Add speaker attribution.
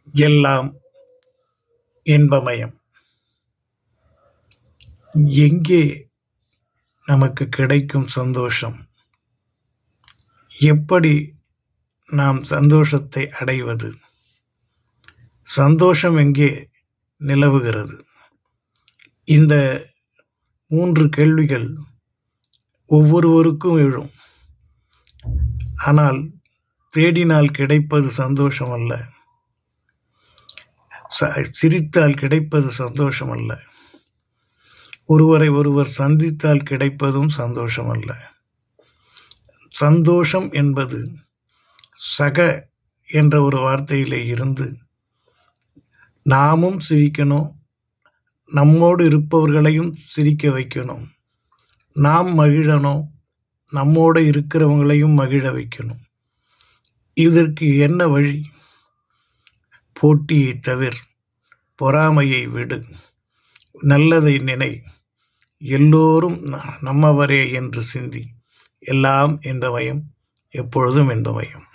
Speaker 1: எல்லாம் இன்பமயம். எங்கே நமக்கு கிடைக்கும் சந்தோஷம்? எப்படி நாம் சந்தோஷத்தை அடைவது? சந்தோஷம் எங்கே நிலவுகிறது? இந்த 3 கேள்விகள் ஒவ்வொருவருக்கும் எழும். ஆனால் தேடினால் கிடைப்பது சந்தோஷம் அல்ல, சிரித்தால் கிடைப்பது சந்தோஷம் அல்ல, ஒருவரை ஒருவர் சந்தித்தால் கிடைப்பதும் சந்தோஷம் அல்ல. சந்தோஷம் என்பது சக என்ற ஒரு வார்த்தையிலே இருந்து நாமும் சிரிக்கணும், நம்மோடு இருப்பவர்களையும் சிரிக்க வைக்கணும், நாம் மகிழணும், நம்மோடு இருக்கிறவங்களையும் மகிழ வைக்கணும். இதற்கு என்ன வழி? போட்டியை தவிர, பொறாமையை விடு, நல்லதை நினை, எல்லோரும் நம்மவரே என்று சிந்தி. எல்லாம் இன்பமயம், எப்பொழுதும் இன்பமயம்.